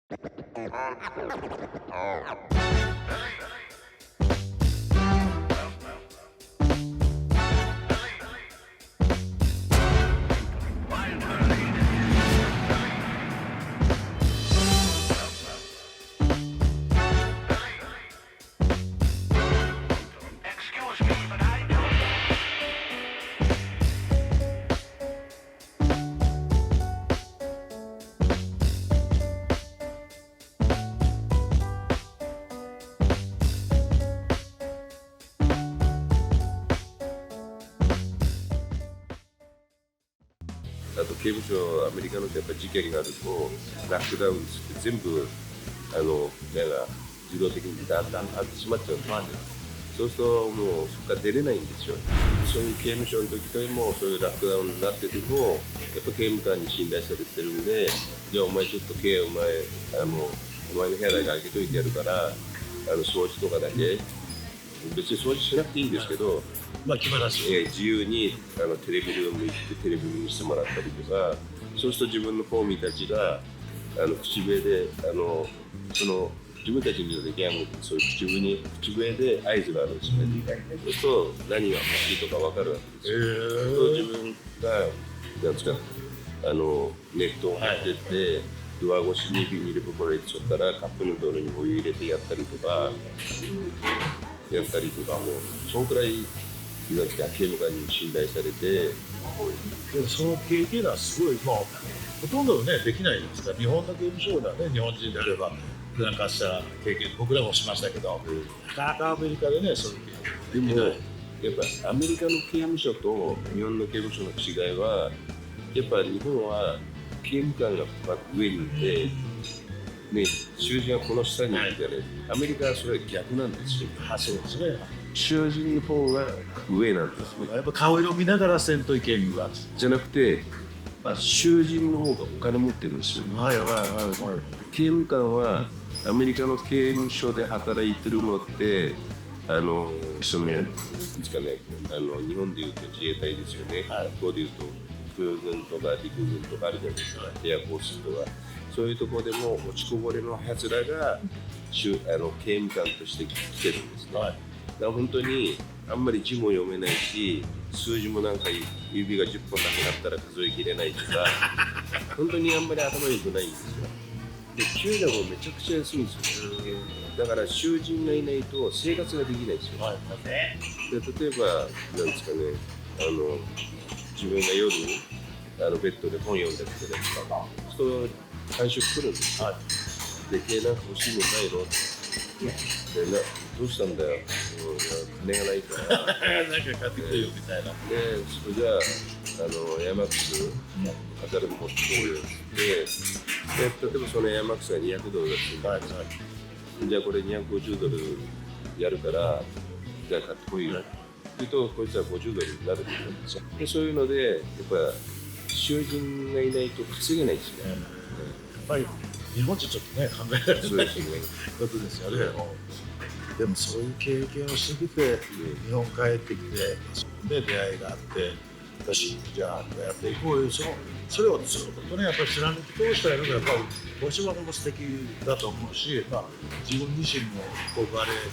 あと刑務所、アメリカのやっぱ事件があると、ラックダウンして全部、部屋が自動的にだんだん閉まっちゃうんですよ。そうするともうそこから出れないんですよ。そういう刑務所の時でもそういうラックダウンになってても、やっぱ刑務官に信頼されてるんで、じゃあお前ちょっとお前の部屋だけ開けといてやるから、掃除とかだけ、別に掃除しなくていいんですけど、気晴らし自由にテレビルーム行ってテレビ見せてもらったりとか、そうすると自分のホーミーたちが口笛で自分たちにできないそういう口笛で合図があるんですね。そうすると何が欲しいとか分かるわけですよ。そうすると自分がなんですかネットを張ってって、ドア越しにビニール袋入れちゃったらカップヌードルにお湯入れてやったりとかもうそのくらい刑務官に信頼されて。その経験はすごい、ほとんどねできないじゃないですか。日本の刑務所ではね、日本人であればなんかした経験僕らもしましたけど、なかなかアメリカでねそういう経験でもやっぱアメリカの刑務所と日本の刑務所の違いは、やっぱ日本は刑務官が上にいて、囚人はこの下にいてね、アメリカはそれは逆なんですよ。そうですね。囚人の方が上なんですね。やっぱ顔色見ながらせんといけんがじゃなくて、囚人の方がお金持ってるんですよ。刑務官はアメリカの刑務所で働いてるのって、ですかね、日本でいうと自衛隊ですよね。ここでいうと空軍とか陸軍とかあるじゃないですか。エアフォースとか。そういうところでも落ちこぼれのやつらが刑務官として来てるんですね。だから本当にあんまり字も読めないし、数字もなんか指が10本なくなったら数えきれないとか本当にあんまり頭良くないんですよ。で給料もめちゃくちゃ安いんですよ。だから囚人がいないと生活ができないですよ。で例えばなんですかね、自分が夜ベッドで本読んでるとか、そう会食来るんですよ。でなんか欲しいのないの？でどうしたんだよ。金がないから。なんか買ってきてよみたいな。でそれじゃあエアマックス当たるの持ってこいよってで、例えばそのエアマックスが200ドルだってじゃあこれ250ドルやるからじゃあ買ってこいよって言うと、こいつは50ドルになるって言うんですよ。でそういうのでやっぱ囚人がいないと稼げないですね。やっぱり日本人ちょっとね考えられないそうですね。ことですよね。でもそういう経験をしてきて、日本帰ってきて、で出会いがあって、よし、じゃあやっていこうよ。それをずっとね、やっぱり貫き通したいのがやっぱり星はも素敵だと思うし、自分自身も憧れ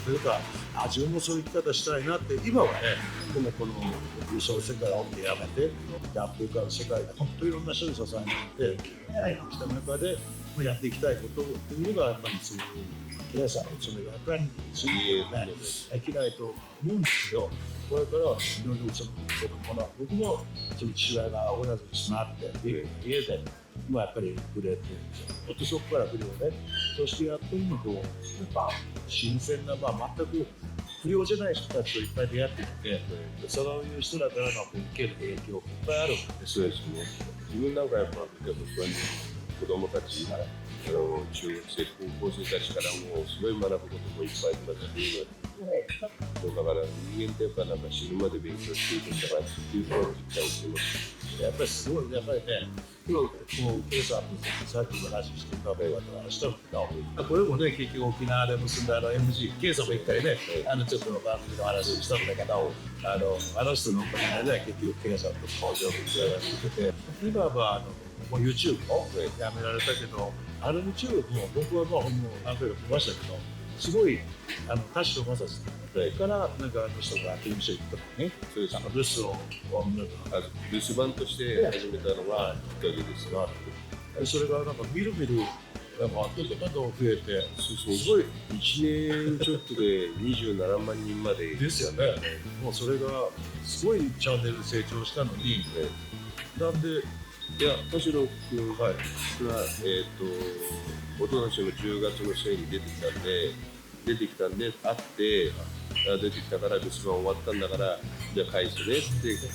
というか、自分もそういう生き方したいなって今はね、でもこのそういう世界をやめて、やっていく世界で本当にいろんな人に支えられてきた中でやっていきたいことっていうのがやっぱりそういう皆さんそれがやっぱり次へねできないと思うんですけど、これからいろいろ僕もその父親が同じになって家でやっぱり触れて、ほんとそこから不良ね、そしてやってるのとやっぱ新鮮な全く不良じゃない人たちといっぱい出会ってきて、そういう人らからの受ける影響いっぱいあるんです。そうですね。自分なんかやっぱ子供たち、中学生、高校生たちからもすごい学ぶこともいっぱいありますし、だから人間ってやっぱなんか死ぬまで勉強していくんだからっていうのを実感してます。やっぱりすごい、やっぱりね、今ケイさんとさっきお話ししてたことはしたんだけど、これもね、結局沖縄で結んだMG、ケイさんも一回ね、ちょっと番組の話したんだけど、あの人のお金で結局ケイさんと交渉をしてて、今はもう YouTube もやめられたけど、ある日曜日も僕はもう何回か来ましたけど、すごい田代正史からなんか人が刑務所行った時ね、そうです。留守を留守番として始めたのがきっかけですが、でそれがなんかみるみるどんどん増えて、すごい1年ちょっとで27万人までですよね。もうそれがすごいチャンネル成長したのに、なんでいや田代君はい、がおととしの10月の末に出てきたんで会って、出てきたから留守番終わったんだからじゃあ返すねって昨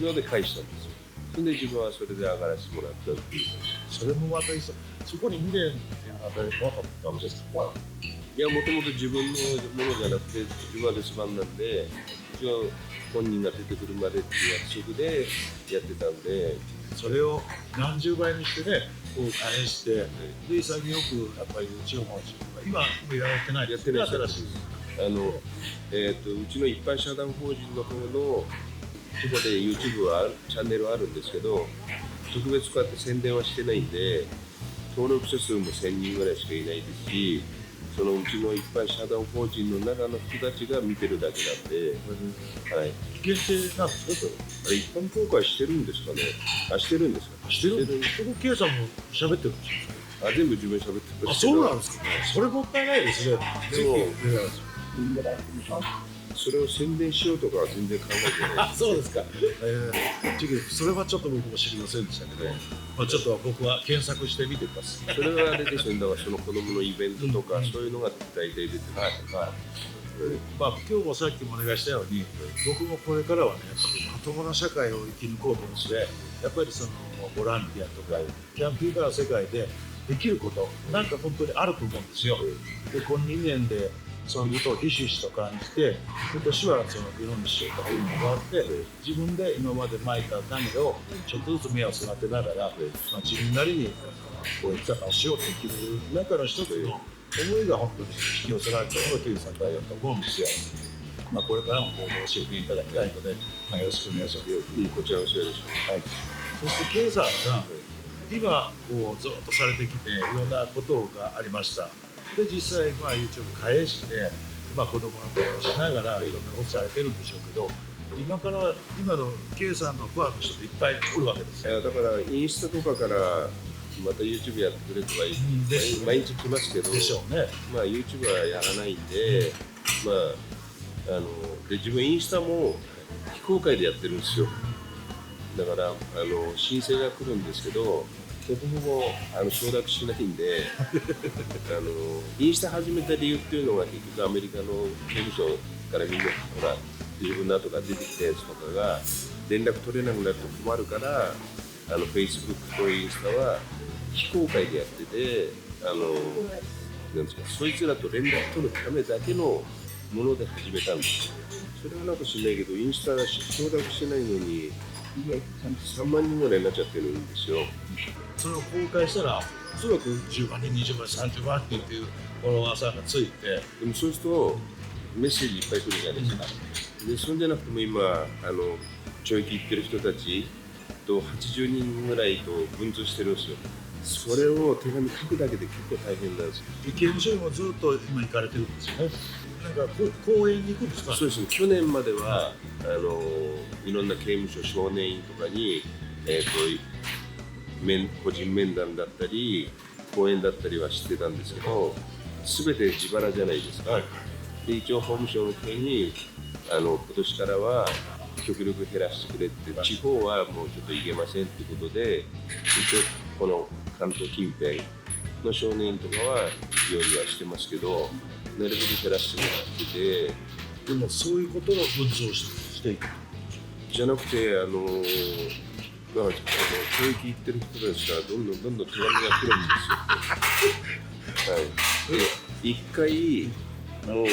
日で返したんですよ。それで自分はそれで上がらせてもらったっていう。それもまたそこに未練っていうのは分かったんですか？いや、もともと自分のものじゃなくて自分は留守番なんで、一応本人が出てくるまでっていう約束でやってたんで、それを何十倍にしてね、こう返して、で潔くやっぱり地方の仕事が今もやられてないですね。やってない新しい。うちの一般社団法人の方のそこで YouTube はチャンネルはあるんですけど、特別こうやって宣伝はしてないんで、登録者数も1000人ぐらいしかいないですし、そのうちの一般社団法人の中の人たちが見てるだけなんで、はい。限定なんですか？あれ一般公開してるんですかね。してるんですか。してる。僕 K さんも喋ってるんですよ。全部自分喋ってます。そうなんですか。それもったいないですね。でもそれを宣伝しようとかは全然考えてない。そうですか。それはちょっと僕も知りませんでしたけど、ちょっと僕は検索してみてください。それがあれですよね。だからその子供のイベントとか、そういうのが大体出てます。今日もさっきもお願いしたように、僕もこれからはね、まともな社会を生き抜こうと思って、やっぱりそのボランティアとかキャンピングカーの世界でできることなんか本当にあると思うんですよ。でこの2年でそういうことをひしひしと感じて、今年はその日本にしようというのがあって、自分で今までまいた種をちょっとずつ芽を育てながら、自分なりにこういう生き方をしようと生きる中の一つの思いが本当に引き寄せられたのが9歳だと思うんですよ。これからも教えていただきたいので、よろしくお願いします。こちらのせいでしょう。はい。そして K さんが今こうずっとされてきていろんなことがありました。で実際YouTube 返して、子供のことをしながらいろんなことされてるんでしょうけど、今の K さんのファンの人っていっぱいおるわけですよ。だからインスタとかからまた YouTube やってくれとか毎日来ますけど、でしょうね。YouTube はやらないんで、で自分インスタも非公開でやってるんですよ。だから申請が来るんですけど、ほぼほぼ承諾しないんでインスタ始めた理由っていうのが結局アメリカの刑務所からみんなほら自分の後が出てきたやつとかが連絡取れなくなると困るから、Facebook とインスタは非公開でやってて、なんですか、そいつらと連絡取るためだけのもので始めたんですよ。それはなんか知らないけど、インスタ承諾してないのに3万人ぐらいになっちゃってるんですよ。それを公開したら、おそらく10万人、20万人、30万人っていうフォロワーさんがついて、でもそうするとメッセージいっぱい来るじゃないですか。でそうじゃなくても今懲役行ってる人たちと80人ぐらいと文通してるんですよ。それを手紙書くだけで結構大変なんですよ。刑務所にもずっと今行かれてるんですよね。なんか公園に行くんですか？そうですね。去年まではいろんな刑務所少年院とかに個人面談だったり講演だったりはしてたんですけど、全て自腹じゃないですか。はい、で一応法務省の方に今年からは極力減らしてくれって、地方はもうちょっと行けませんってことで、一応この関東近辺の少年院とかは行くようにはしてますけど、なるべく減らしてもらってて。でもそういうことの文通をしていくじゃなくて教育行ってる人たちからどんどん手紙が来るんですよ。はい。で一回もう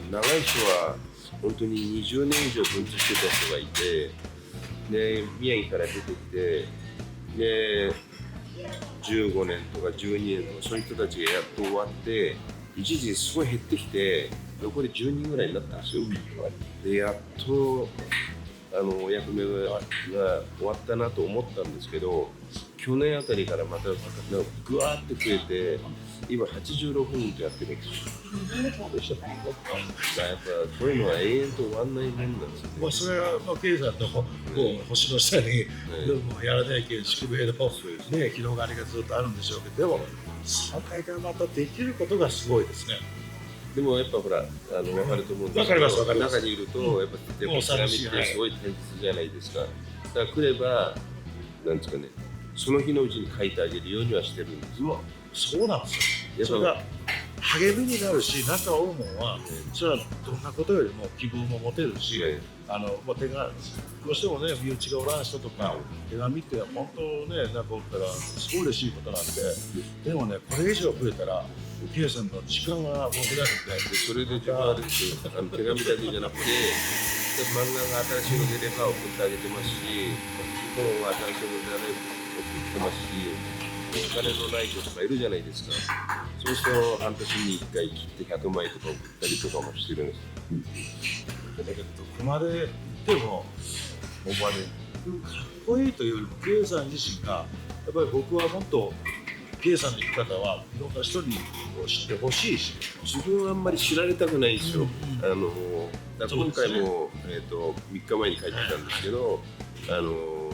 長い人は本当に20年以上文通してた人がいて、で宮城から出てきて、で15年とか12年とかそういう人たちがやっと終わって、一時すごい減ってきて残り10人ぐらいになったんですよ。でやっとお役目が終わったなと思ったんですけど、去年あたりからまたなんかぐわーって増えて、今86分でやってるんですよ。やっぱこういうのは永遠と終わんないもんなんですよね。まあそれはまあ経営さんのこう星の下にもうやらないけど宿命のね広がりがずっとあるんでしょうけど、でも3回からまたできることがすごいですね。でもやっぱほら分かると思うんですけど、わかりますわかります中にいるとやっぱ手紙ってすごい大切じゃないですか。だから来ればなんですかね、その日のうちに書いてあげるようにはしてるんですよ。そうなんですよ。それが励みになるし、仲を追うもんは、それはどんなことよりも希望も持てるし、もう手がどうしてもね、身内がおらん人とか、手紙って本当ね、なんかおったらすごい嬉しいことなんで、でもね、これ以上増えたら、ケイさんの時間が僕だって、それで自分はあれですよ、手紙だけじゃなくて、漫画が新しいの出れば送ってあげてますし、本は新しいのであれば送ってますし。お金のない人とかいるじゃないですか。そうすると半年に1回切って100枚とか送ったりとかもしてるんです。だけどどこまで行ってもほんまにかっこいいというよりもケイさん自身がやっぱり僕はもっとケイさんの生き方はいろんな人に知ってほしいし、自分はあんまり知られたくないんですよ。今回も、3日前に帰ってきたんですけど、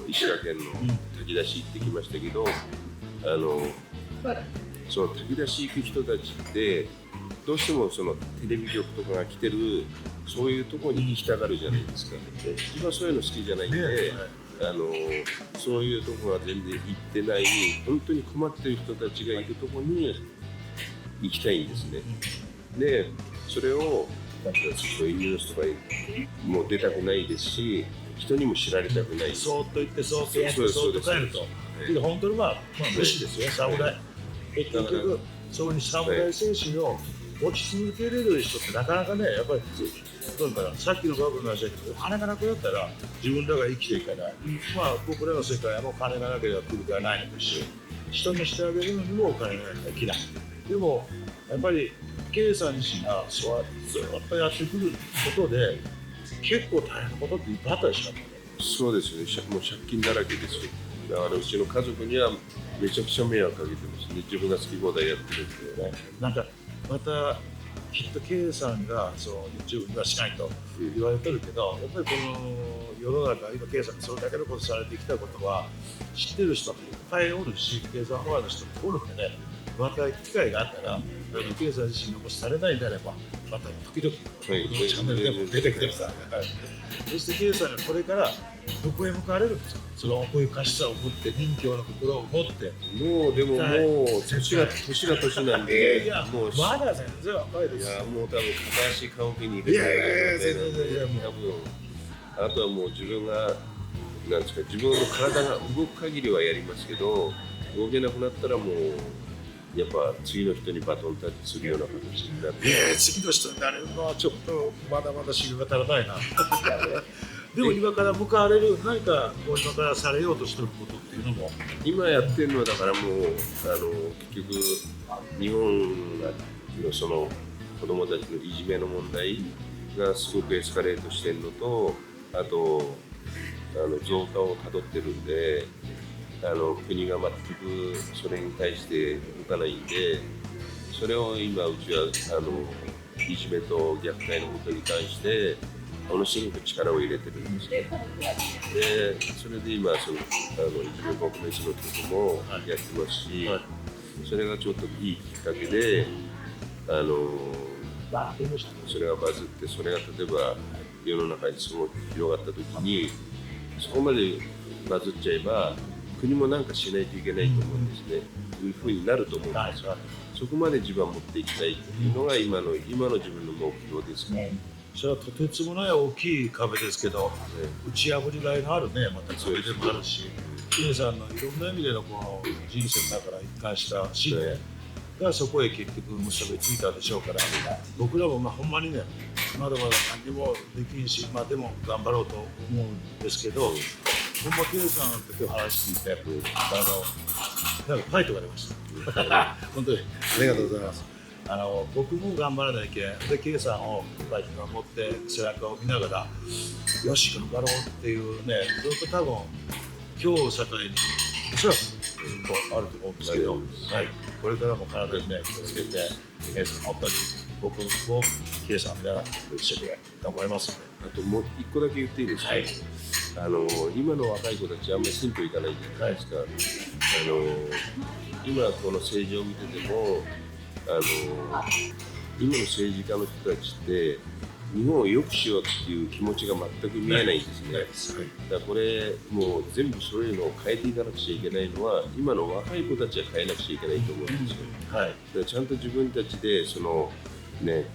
石川県の炊き出し行ってきましたけど、その炊き出し行く人たちってどうしてもそのテレビ局とかが来てるそういうところに行きたがるじゃないですか。自分はそういうの好きじゃないんで、そういうところが全然行ってない本当に困ってる人たちがいるところに行きたいんですね。でそれをなんかそういうニュースとかもう出たくないですし、人にも知られたくない。そーっと言ってそーっとやってそーっと帰ると。本当にまあ嬉しいですよ、侍。結局、そういう侍精神を持ち続けれる人ってなかなかね、やっぱり、どうかな、さっきのバブルの話だけど、お金がなくなったら自分らが生きていかない。まあ、僕らの世界はもう金がなければ来る気はないですし、人にしてあげるのにもお金がないから来ない。でも、やっぱり、ケイさん自身がそうずっとやってくることで、結構大変なことっていっぱいあったでしょ。そうですよね、もう借金だらけですよ。だからうちの家族にはめちゃくちゃ迷惑かけてますね。自分が好き放題やってるんでね。なんかまたきっと K さんがそう YouTube にはしないと言われてるけど、やっぱりこの世の中今 K さんがそれだけのことされてきたことは知ってる人もいっぱいおるし、K さんファンの人もおるんでね、また機会があったら K さん自身がもしされないんであればまた時々このチャンネルでも出てきてください。そして K さんがこれからどこへ向かわれるんですか。その奥ゆかしさを持って人情の心を持ってもうでももう年が年なんで、もうまだ全然若いです。いやもう多分片足顔見に入いやいやいやれて全然多分あとはもう自分がなんですか、自分の体が動く限りはやりますけど、動けなくなったらもうやっぱ次の人にバトンタッチするような形になって、次の人になれるのはちょっとまだまだ修行が足らないな。でも今から向かわれる何か今からされようとしてることっていうのも今やってるのはだからもう結局日本のその子どもたちのいじめの問題がすごくエスカレートしてるのと、あと増加をたどってるんで、国が全くそれに対して動かないんで、それを今うちはいじめと虐待のことに関してものすごく力を入れてるんですね。でそれで今そのいじめ撲滅の曲もやってますし、それがちょっといいきっかけでそれがバズって、それが例えば世の中にすごく広がった時にそこまでバズっちゃえば国もなんかしないといけないと思うんですね。いうふうになると思うんですが、そこまで自分は持っていきたいっていうのが今の自分の目標ですね。それはとてつもない大きい壁ですけど、打ち破りがいのあるね、また壁でもあるし、Kさんのいろんな意味でのこの人生の中から一貫した信念がそこへ結局結びついたでしょうから、僕らもほんまにね、まだまだ何もできんし、でも頑張ろうと思うんですけど、ほんま K さんと今日話聞いて、なんかファイトが出ました。本当にありがとうございます。僕も頑張らないけんで K さんをバイクが持って背中を見ながらよし頑張ろうっていうね、ずっと多分今日を境におそらくずっとあると思うんですけど、はい、これからも体にね気をつけて、本当に僕もヒデさんで一緒に頑張りますので。あともう一個だけ言っていいですか、はい、今の若い子たちあんまり進歩いかないじゃないですか、今この政治を見てても今の政治家の人たちって日本を良くしようっていう気持ちが全く見えないんですね。だからこれもう全部そういうのを変えていかなくちゃいけないのは今の若い子たちは変えなくちゃいけないと思うんですよ。はい、だからちゃんと自分たちでそのね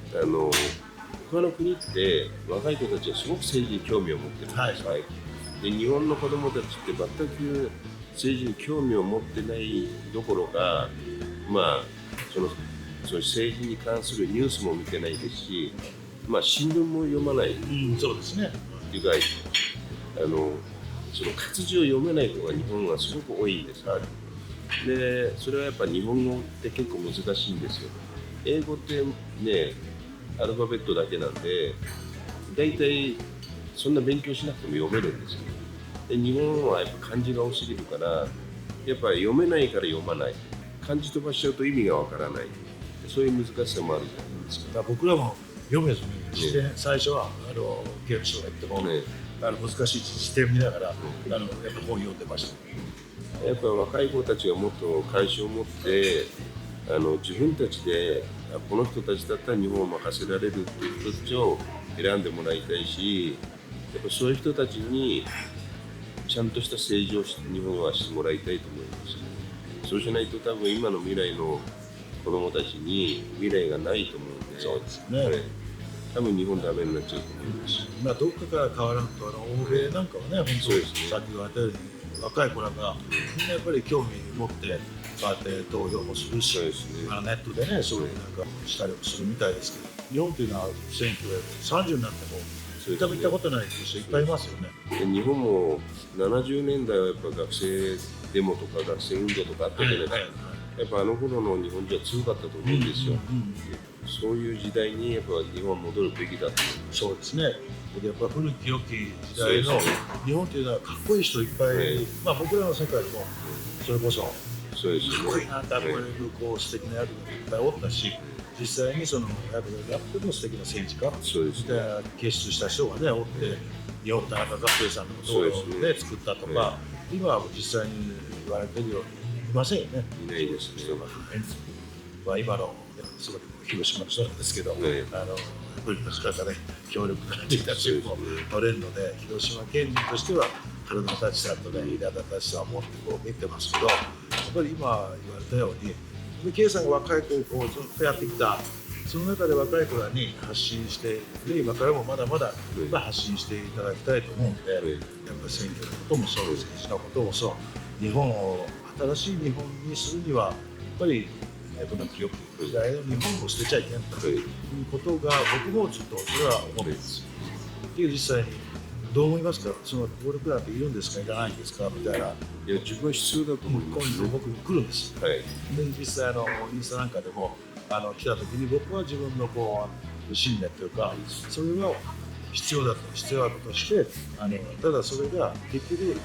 他の国って若い子たちはすごく政治に興味を持ってるんです、はい、で日本の子供たちって全く政治に興味を持ってないどころか、まあその政治に関するニュースも見てないですし、まあ、新聞も読まない、そうですね。っていうかその活字を読めない子が日本はすごく多いんです、はい、でそれはやっぱ日本語って結構難しいんですよ。英語ってねアルファベットだけなんで大体そんな勉強しなくても読めるんですよ。で日本はやっぱ漢字が多すぎるからやっぱ読めないから読まない、漢字飛ばしちゃうと意味がわからない、そういう難しさもあるじゃないですか。だから僕らも読めずに視点、最初は刑務所が言っても、難しい視点見ながら、やっぱ本読んでました。やっぱ若い子たちがもっと関心を持って自分たちでこの人たちだったら日本を任せられるっていう人たちを選んでもらいたいし、やっぱそういう人たちにちゃんとした政治を日本はしてもらいたいと思います。そうしないと多分今の未来の子供たちに未来がないと思うんで、そうですね、はい、多分日本ダメになっちゃうと思います。まあどっかから変わらんと欧米なんかはね、本当にさっき言われたように若い子らがみんなやっぱり興味持ってこうやって投票もするし、そうですね、ネットでねそういうなんかしたりもするみたいですけど、日本というのは選挙で30になっても見たことないっていう人いっぱいいますよね。で日本も70年代はやっぱ学生デモとか学生運動とかあったじゃないですか、やっぱあの頃の日本人は強かったと思うんですよ、そういう時代にやっぱ日本は戻るべきだと思います。そうですね。でやっぱ古き良き時代の日本というのはかっこいい人いっぱい、まあ僕らの世界でもそれこそそうですね、かっこいいなって憧れるこう素敵な役がいっぱいおったし、実際にその役がやっても素敵な政治家そうですね、傑出した人がねおって、日本田中角栄さんのことをね作ったとか、今は実際に言われてるようにいませんよね。いないですね。まあ今のすごい広島の人なんですけど、国の力がね協力ができたチームも取れるので、広島県人としては原田舘さんとね稲田舘さんを持ってこう見てますけど、やっぱり今言われたように圭さんが若い子をずっとやってきた、その中で若い子らに発信して、で今からもまだまだ発信していただきたいと思うので、やっぱり選挙のこともそう、政治のこともそう、日本を新しい日本にするにはやっぱり古き良き時代の日本を捨てちゃいけないということが僕もずっとそれは思っています。で実際にどう思いますか、その暴力団っているんですかいらないんですかみたいな。いや自分は必要だと思います、今度僕に来るんです、で実際インスタなんかでも来た時に僕は自分のこう信念というか、それは必要だとしてただそれが結局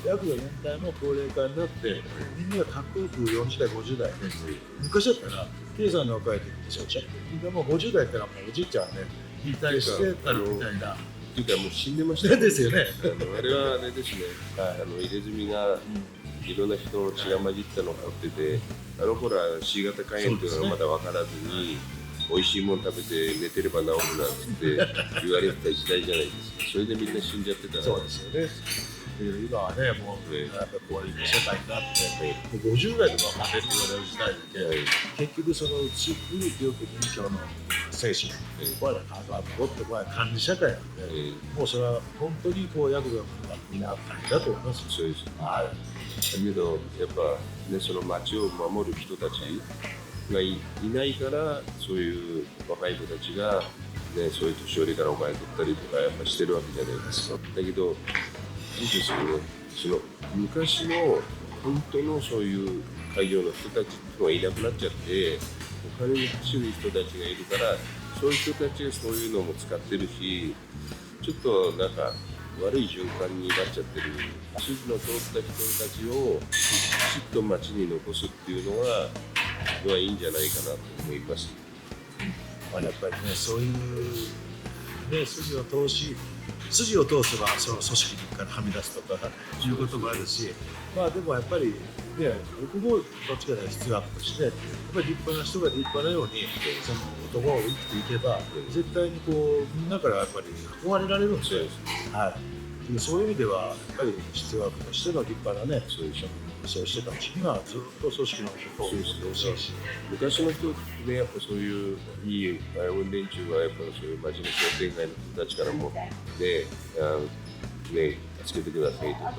約4年代の高齢化になってみんながかっこよく40代50代、昔だったら圭さんの若い時にみんなもう50代ってのはもうおじいちゃんはね引退してたみたいな。っていうかもう死んでましたですよね。あれはあれですね、入れ墨がいろんな人の血が混じったのを買ってて、あの頃は C 型肝炎というのはまだ分からずに、美味しいもの食べて寝てれば治るなんて言われてた時代じゃないですか。それでみんな死んじゃってたら。そうですよね。今はね、もうやっぱこういう世界になって、もう50代でも若手って言われる時代で、結局その古き良き人情の精神、これは戻ってこれ管理社会なんで、もうそれは本当にこう役がみんな大変だと思います。そうです。だけどやっぱね、その町を守る人たちがいないから、そういう若い子たちが、ね、そういう年寄りからお金取ったりとかやっぱしてるわけじゃないですか。だけどいいですよね、その昔の本当のそういう開業の人たちってはいなくなっちゃって、お金に走る人たちがいるから、そういう人たちがそういうのも使ってるし、ちょっとなんか悪い循環になっちゃってる筋の通った人たちをきちっと街に残すっていうのはいいんじゃないかなと思います。まあ、やっぱりね、そういう、ね、筋を通せばその組織からはみ出すとかいうこともあるし、まあでもやっぱりね、僕もどっちかが必要アップして、やっぱり立派な人が立派なようにその言葉を生きていけば、絶対にこうみんなからやっぱり憧れられるんですよ。はい。そういう意味ではやっぱり必要アップとしての立派なね、そういう人そうしてたし、今はずっと組織のことをしてほしいし、昔の人ね、やっぱそういういい運転中はやっぱそういう街の商店街の人たちからもね、助けてくださいとか、こ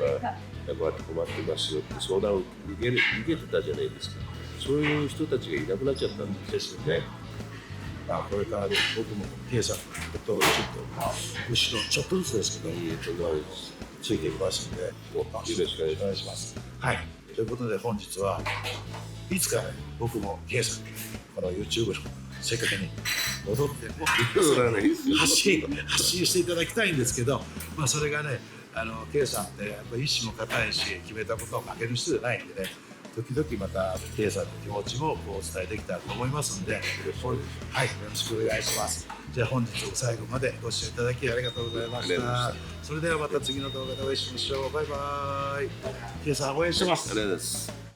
うやって困ってますよって相談を受けてたじゃないですか。そういう人たちがいなくなっちゃったんですよね。これから僕もKさんのことをちょっと後ろちょっとずつですけど、ついていきますので、よろしくお願いします。はい。ということで本日はいつか僕もKさんにこの YouTube のせっかくに戻って発信していただきたいんですけど、まあそれがね、Kさんってやっぱり意志も固いし、決めたことを負ける人じゃないんでね。時々また Kさんの気持ちもこう伝えてきたらと思いますので、はい、よろしくお願いします。じゃあ本日も最後までご視聴いただきありがとうございました。それではまた次の動画でお会いしましょう。バイバイ。Kさん応援してます。ありがとうございます。